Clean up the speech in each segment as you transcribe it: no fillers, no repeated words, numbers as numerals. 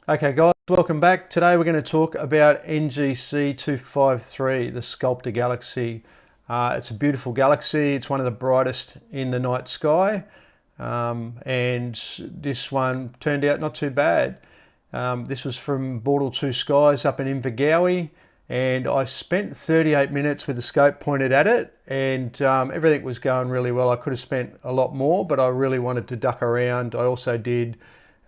Okay guys, welcome back. Today we're going to talk about NGC 253, the Sculptor galaxy. It's a beautiful galaxy. It's one of the brightest in the night sky. And this one turned out not too bad. This was from Bortle 2 Skies up in Invergowrie, and I spent 38 minutes with the scope pointed at it, and everything was going really well. I could have spent a lot more, but I really wanted to duck around. I also did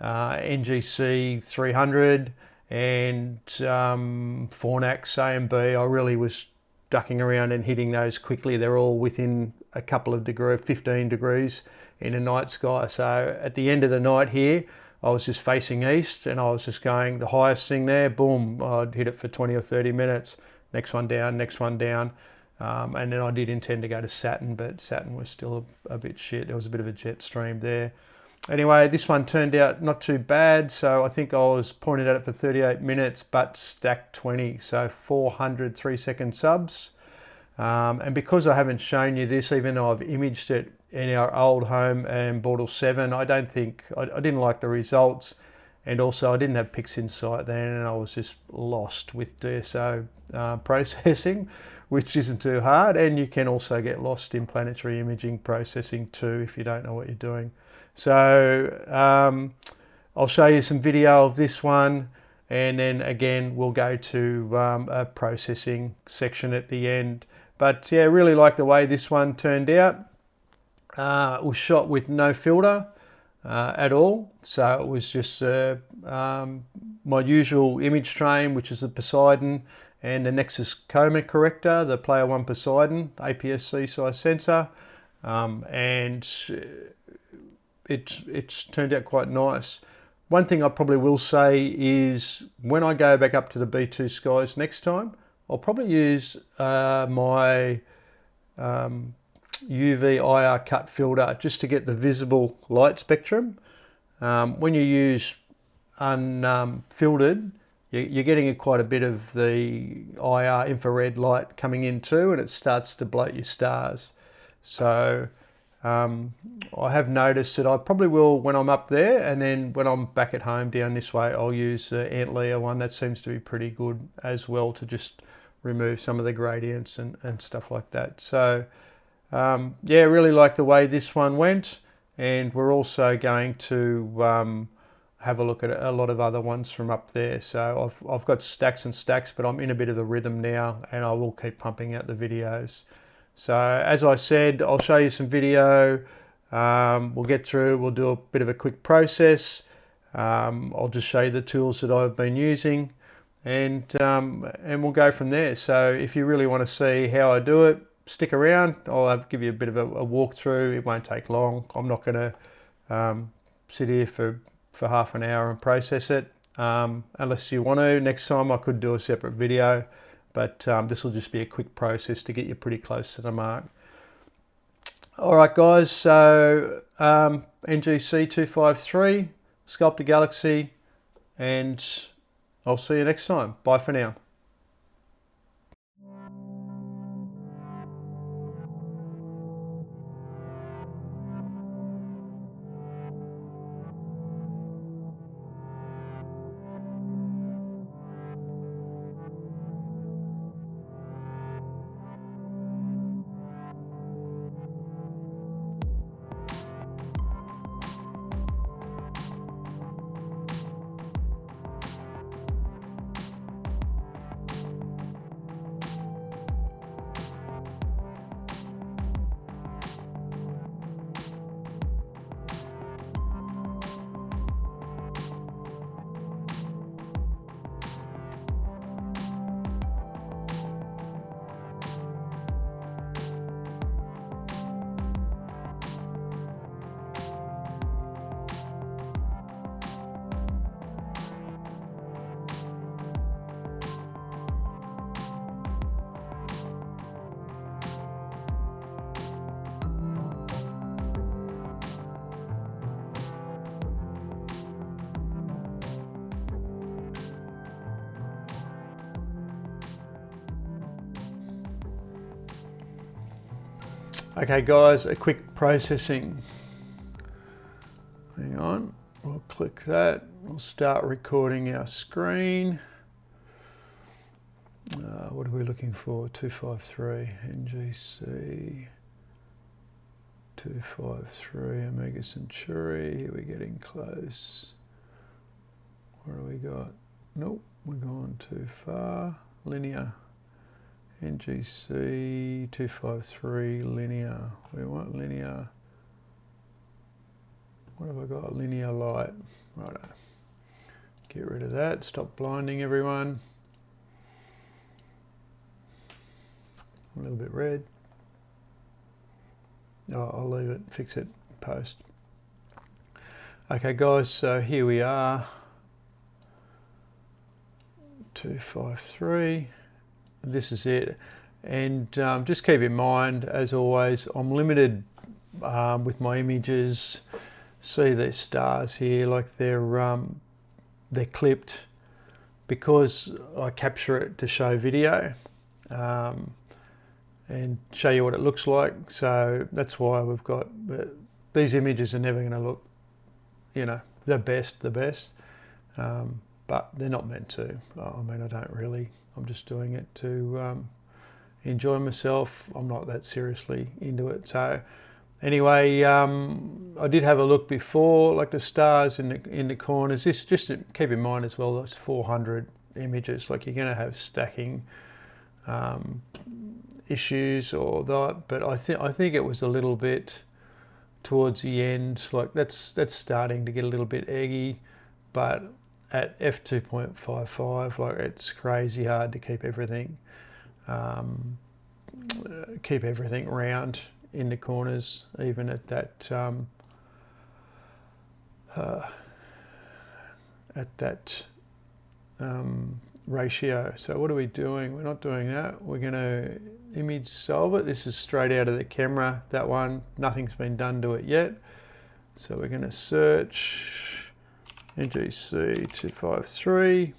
NGC 300 and Fornax A and B. I really was ducking around and hitting those quickly. They're all within a couple of degrees, 15 degrees in a night sky. So at the end of the night here, I was just facing east and I was just going the highest thing there, boom, I'd hit it for 20 or 30 minutes. Next one down, next one down. And then I did intend to go to Saturn, but Saturn was still a bit shit. There was a bit of a jet stream there. Anyway, this one turned out not too bad. So I think I was pointed at it for 38 minutes, but stacked 20. So 400 3-second subs. And because I haven't shown you this, even though I've imaged it in our old home and Bortle 7, I didn't like the results. And also I didn't have PixInsight then, and I was just lost with DSO processing, which isn't too hard. And you can also get lost in planetary imaging processing too if you don't know what you're doing. So I'll show you some video of this one, and then again we'll go to a processing section at the end. But yeah, really like the way this one turned out. It was shot with no filter at all, so it was just my usual image train, which is the Poseidon and the Nexus Coma corrector, the Player 1 Poseidon APS-C size sensor, and it's turned out quite nice. One thing I probably will say is when I go back up to the B2 skies next time, I'll probably use my UV IR cut filter just to get the visible light spectrum. When you use unfiltered, you're getting quite a bit of the IR infrared light coming in too, and it starts to bloat your stars. So I have noticed that I probably will when I'm up there, and then when I'm back at home down this way, I'll use the Antlia one. That seems to be pretty good as well to just remove some of the gradients and stuff like that. So yeah, really like the way this one went, and we're also going to have a look at a lot of other ones from up there. So I've got stacks and stacks, but I'm in a bit of a rhythm now, and I will keep pumping out the videos. So as I said, I'll show you some video. We'll get through, we'll do a bit of a quick process. I'll just show you the tools that I've been using, and we'll go from there. So if you really want to see how I do it, stick around. I'll give you a bit of a walkthrough. It won't take long. I'm not going to sit here for half an hour and process it, unless you want to. Next time I could do a separate video, but this will just be a quick process to get you pretty close to the mark. All right guys, so NGC 253, Sculptor Galaxy, and I'll see you next time. Bye for now. Okay guys, a quick processing. Hang on. We'll click that. We'll start recording our screen. What are we looking for? 253 NGC 253 Omega Centauri. Here we're getting close. What do we got? Nope, we're going too far. Linear. NGC 253 linear. We want linear. What have I got? Linear light. Righto. Get rid of that. Stop blinding everyone. A little bit red. Oh, I'll leave it. Fix it. Post. Okay, guys. So here we are. 253. This is it. And just keep in mind, as always, I'm limited with my images. See these stars here, like they're clipped because I capture it to show video and show you what it looks like. So that's why we've got these images are never going to look, you know, the best, but they're not meant to. I mean, I don't really. I'm just doing it to enjoy myself. I'm not that seriously into it. So anyway, I did have a look before, like the stars in the corners. This, just to keep in mind as well, that's 400 images. Like you're going to have stacking issues or that. But I think it was a little bit towards the end. Like that's starting to get a little bit eggy, but at f2.55, like it's crazy hard to keep everything round in the corners, even at that ratio. So what are we doing? We're not doing that. We're going to image solve it. This is straight out of the camera. That one, nothing's been done to it yet. So we're going to search NGC 253.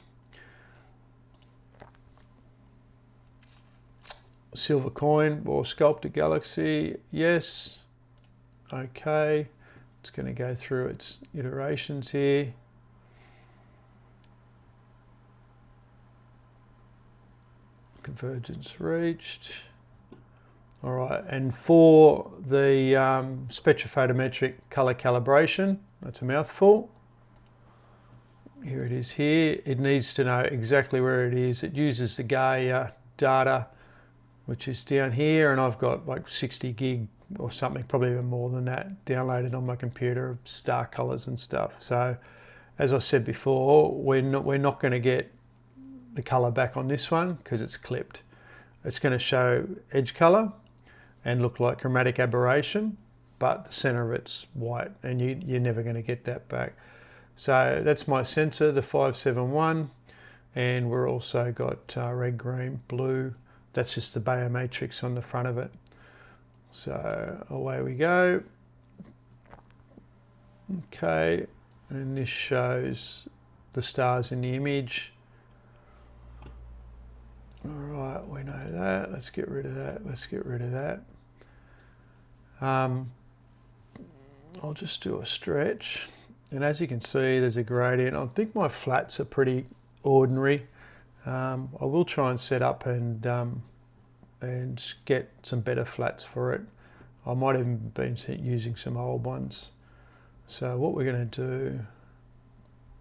Silver coin or Sculptor Galaxy. Yes. Okay. It's going to go through its iterations here. Convergence reached. All right, and for the spectrophotometric color calibration, that's a mouthful. Here it is here. It needs to know exactly where it is. It uses the Gaia data, which is down here, and I've got like 60 gig or something, probably even more than that, downloaded on my computer of star colors and stuff. So as I said before, we're not going to get the color back on this one because it's clipped. It's going to show edge color and look like chromatic aberration, but the center of it's white, and you're never going to get that back. So that's my sensor, the 571, and we're also got red, green, blue. That's just the biomatrix on the front of it. So away we go. Okay, and this shows the stars in the image. All right, we know that. Let's get rid of that. Let's get rid of that. I'll just do a stretch. And as you can see, there's a gradient. I think my flats are pretty ordinary. I will try and set up and get some better flats for it. I might even been using some old ones. So what we're going to do,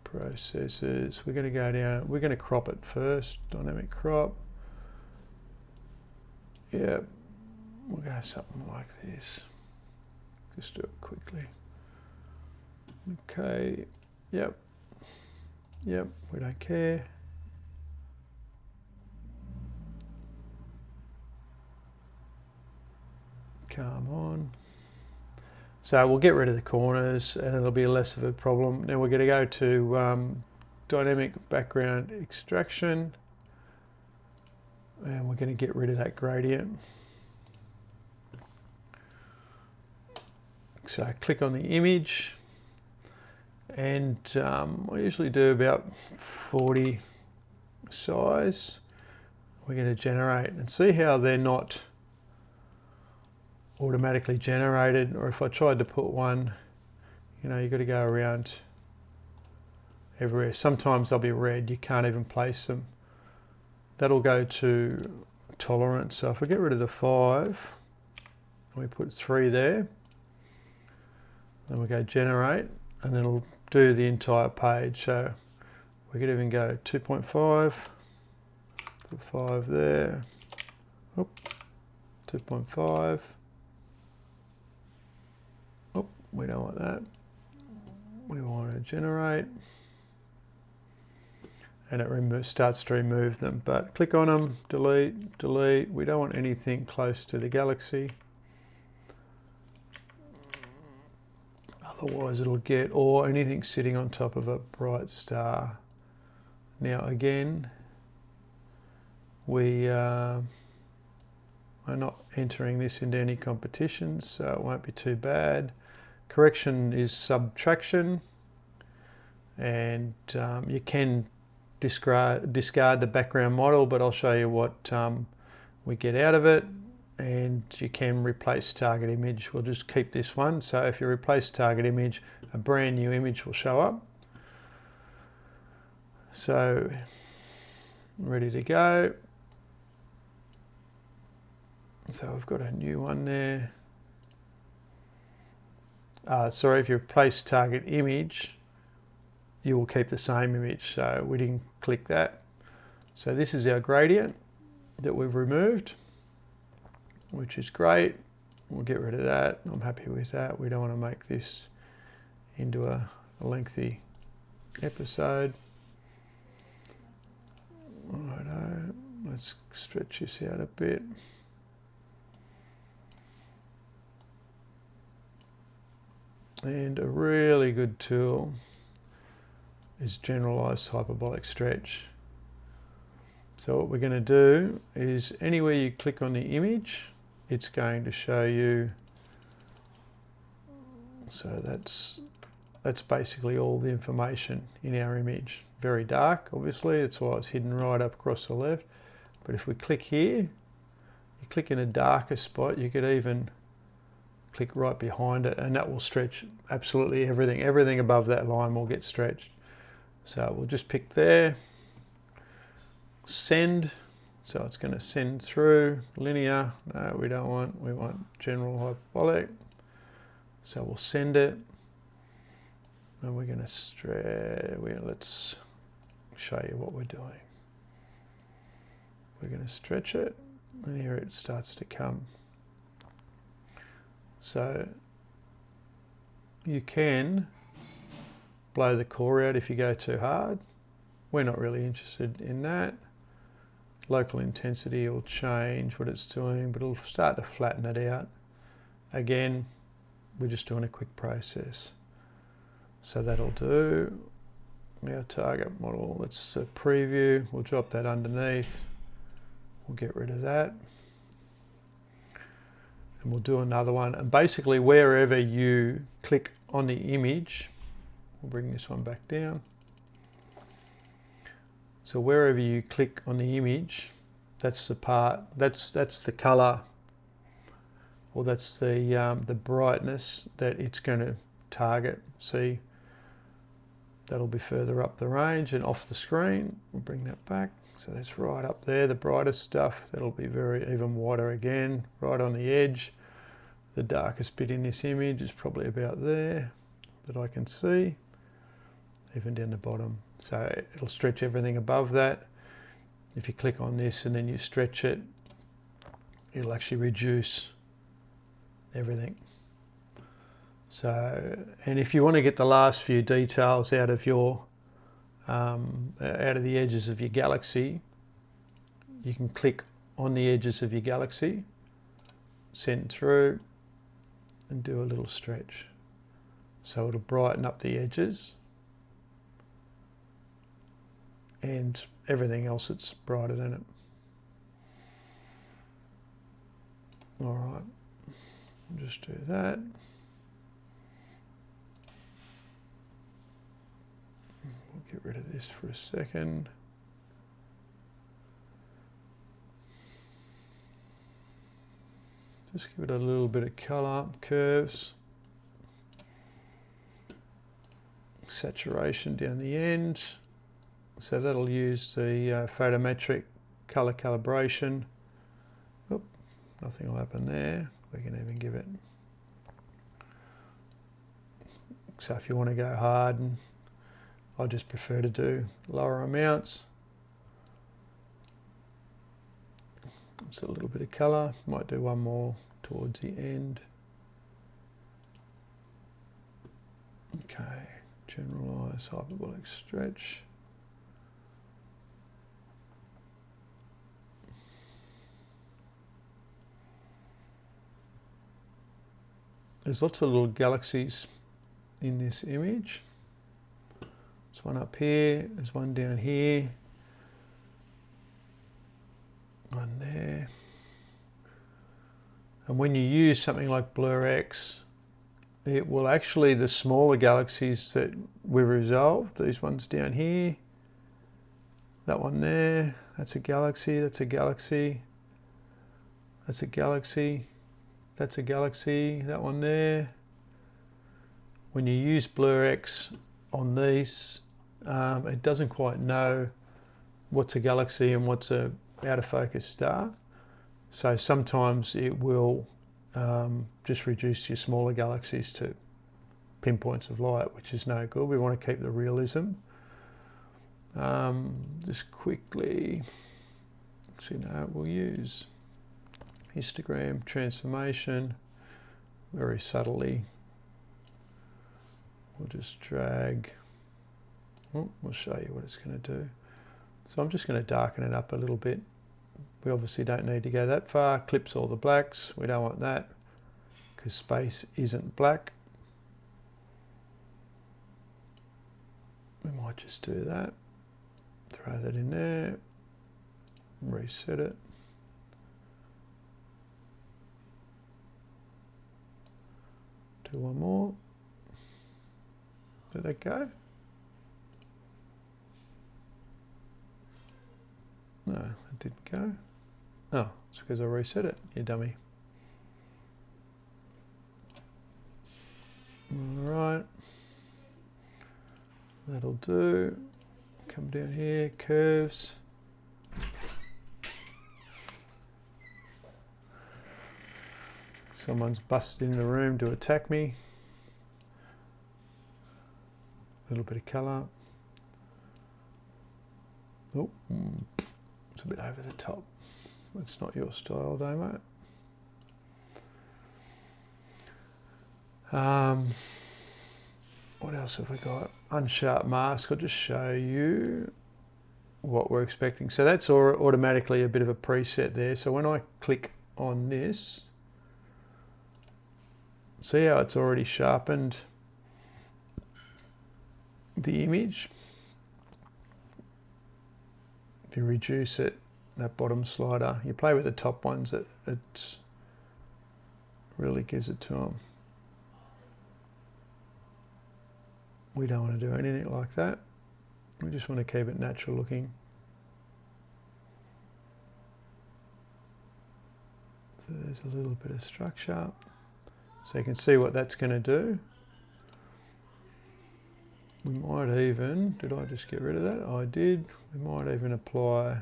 processes, we're going to go down, we're going to crop it first, dynamic crop. Yeah, we'll go something like this. Just do it quickly. Okay, yep, we don't care. Come on. So we'll get rid of the corners and it'll be less of a problem. Now we're going to go to dynamic background extraction, and we're going to get rid of that gradient. So click on the image, and I usually do about 40 size. We're going to generate and see how they're not automatically generated, or if I tried to put one, you know, you've got to go around everywhere. Sometimes they'll be red, you can't even place them. That'll go to tolerance. So if we get rid of the 5, we put 3 there, then we go generate, and then it'll do the entire page. So we could even go 2.5, put 5 there, 2.5, we don't want that. We want to generate, and it starts to remove them. But click on them, delete, delete. We don't want anything close to the galaxy. Otherwise it'll get, or anything sitting on top of a bright star. Now again, we are not entering this into any competitions, so it won't be too bad. Correction is subtraction, and you can discard the background model, but I'll show you what we get out of it. And you can replace target image. We'll just keep this one. So if you replace target image, a brand new image will show up. So ready to go. So we've got a new one there. Sorry, if you replace target image, you will keep the same image. So we didn't click that. So this is our gradient that we've removed, which is great. We'll get rid of that. I'm happy with that. We don't want to make this into a lengthy episode. Righto, let's stretch this out a bit. And a really good tool is generalized hyperbolic stretch. So what we're going to do is anywhere you click on the image, it's going to show you. So that's basically all the information in our image. Very dark, obviously, that's why it's hidden right up across the left. But if we click here, you click in a darker spot, you could even click right behind it, and that will stretch absolutely everything. Everything above that line will get stretched. So we'll just pick there, send. So it's going to send through linear. No, we don't want, we want general hyperbolic. So we'll send it, and we're going to stretch. Let's show you what we're doing. We're going to stretch it, and here it starts to come. So you can blow the core out if you go too hard. We're not really interested in that. Local intensity will change what it's doing, but it'll start to flatten it out. Again, we're just doing a quick process. So that'll do. Our target model, let's preview. We'll drop that underneath. We'll get rid of that. And we'll do another one. And basically wherever you click on the image, we'll bring this one back down. So wherever you click on the image, that's the part, that's the color, or that's the brightness that it's going to target. See, that'll be further up the range and off the screen. We'll bring that back. So that's right up there, the brightest stuff. That'll be even wider again, right on the edge. The darkest bit in this image is probably about there that I can see, even down the bottom. So it'll stretch everything above that. If you click on this and then you stretch it, it'll actually reduce everything. So, and if you want to get the last few details out of your out of the edges of your galaxy, you can click on the edges of your galaxy, send through, and do a little stretch. So it'll brighten up the edges, and everything else that's brighter than it. All right, we'll just do that. We'll get rid of this for a second. Just give it a little bit of colour, curves. saturation down the end. So that'll use the photometric color calibration. Oop, nothing will happen there. We can even give it. So if you want to go hard, and I just prefer to do lower amounts. It's a little bit of color. Might do one more towards the end. Okay, generalize hyperbolic stretch. There's lots of little galaxies in this image. There's one up here, there's one down here, one there. And when you use something like BlurX, it will actually, the smaller galaxies that we resolved, these ones down here, that one there, that's a galaxy, that's a galaxy, that's a galaxy, that's a galaxy, that one there. When you use BlurX on these, it doesn't quite know what's a galaxy and what's a out of focus star. So sometimes it will just reduce your smaller galaxies to pinpoints of light, which is no good. We want to keep the realism. Just quickly, actually no, we'll use histogram transformation very subtly. We'll just drag. Oh, we'll show you what it's going to do. So I'm just going to darken it up a little bit. We obviously don't need to go that far. Clips all the blacks. We don't want that because space isn't black. We might just do that. Throw that in there. Reset it. Do one more. Did that go? No, it didn't go. Oh, it's because I reset it, you dummy. All right. That'll do. Come down here, curves. Someone's busted in the room to attack me. A little bit of colour. Oh, it's a bit over the top. That's not your style, though, mate. What else have we got? Unsharp mask. I'll just show you what we're expecting. So that's automatically a bit of a preset there. So when I click on this, see how it's already sharpened the image. If you reduce it, that bottom slider, you play with the top ones, it really gives it to them. We don't want to do anything like that. We just want to keep it natural looking. So there's a little bit of structure. So you can see what that's going to do. We might even, did I just get rid of that? I did. We might even apply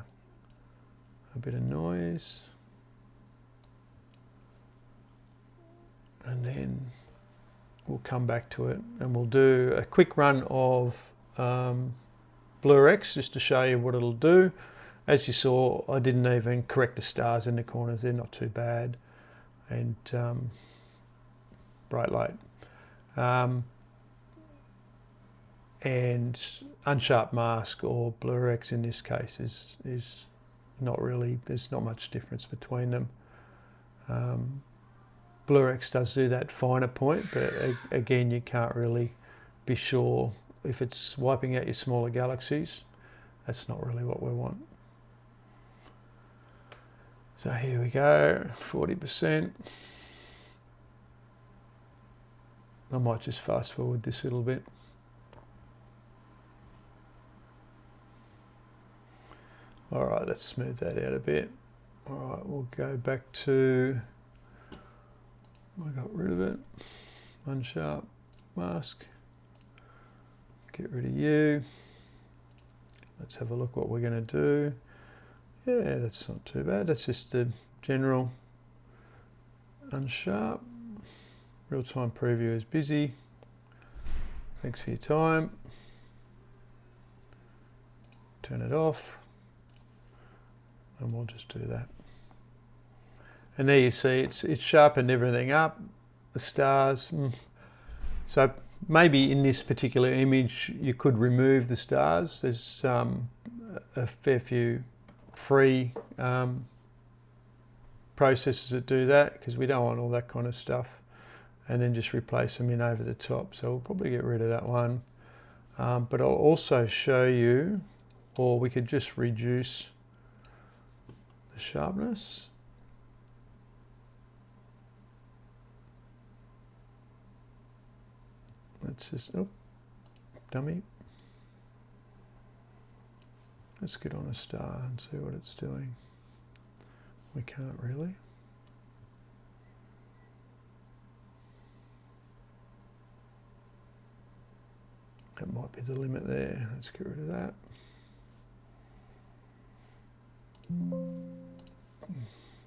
a bit of noise. And then we'll come back to it and we'll do a quick run of BlurX just to show you what it'll do. As you saw, I didn't even correct the stars in the corners. They're not too bad. And bright light. And unsharp mask or BlurX in this case is not really, there's not much difference between them. BlurX does do that finer point, but again, you can't really be sure if it's wiping out your smaller galaxies. That's not really what we want. So here we go, 40%. I might just fast forward this a little bit. All right, let's smooth that out a bit. All right, we'll go back to, I got rid of it, unsharp mask. get rid of you. Let's have a look what we're going to do. Yeah, that's not too bad. That's just the general unsharp. Real-time preview is busy. Thanks for your time. Turn it off. And we'll just do that. And there you see it's sharpened everything up. The stars. So maybe in this particular image you could remove the stars. There's a fair few free processors that do that, because we don't want all that kind of stuff, and then just replace them in over the top. So we'll probably get rid of that one, but I'll also show you, or we could just reduce the sharpness. Let's just, oh, dummy. Let's get on a star and see what it's doing. We can't really. That might be the limit there. Let's get rid of that.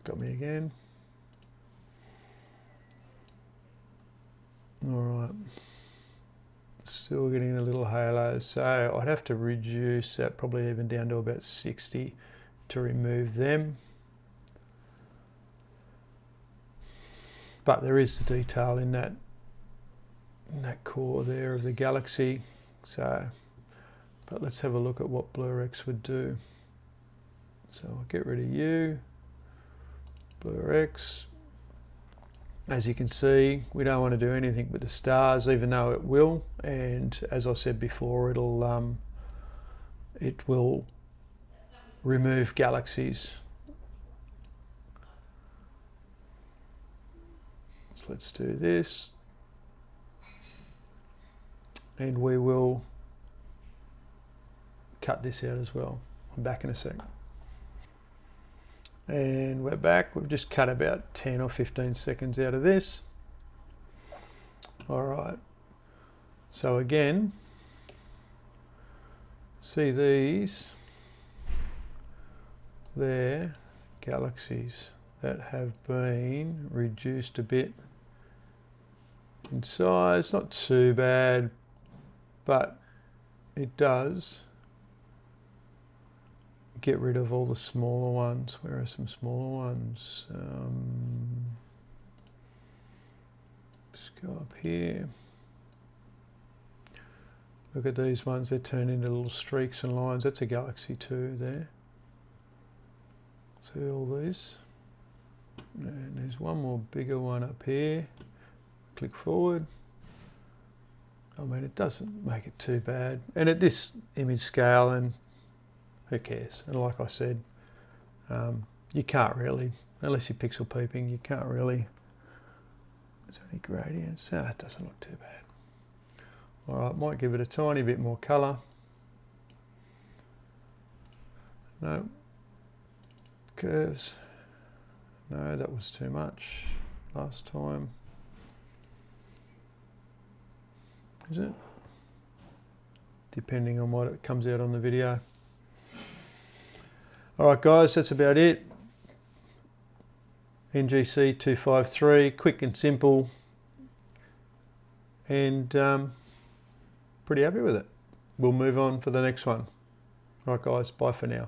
Got me again. All right. Still getting a little halo, so I'd have to reduce that probably even down to about 60 to remove them. But there is the detail in that core there of the galaxy. So, but let's have a look at what BlurX would do. So I'll get rid of you, BlurX. As you can see, we don't want to do anything with the stars, even though it will. And as I said before, it will remove galaxies. So let's do this, and we will cut this out as well. I'm back in a sec. And we're back. We've just cut about 10 or 15 seconds out of this. All right. So again, see these? They're galaxies that have been reduced a bit in size. Not too bad, but it does get rid of all the smaller ones. Where are some smaller ones? Just go up here. Look at these ones, they turn into little streaks and lines. That's a galaxy too there. See all these? And there's one more bigger one up here. Click forward. I mean, it doesn't make it too bad. And at this image scale, and who cares? And like I said, you can't really, unless you're pixel peeping, you can't really. Is there any gradients? Ah, it doesn't look too bad. All right, might give it a tiny bit more colour. No. Curves. No, that was too much last time. Is it? Depending on what it comes out on the video. Alright guys, that's about it. NGC 253, quick and simple, and pretty happy with it. We'll move on for the next one. Alright guys, bye for now.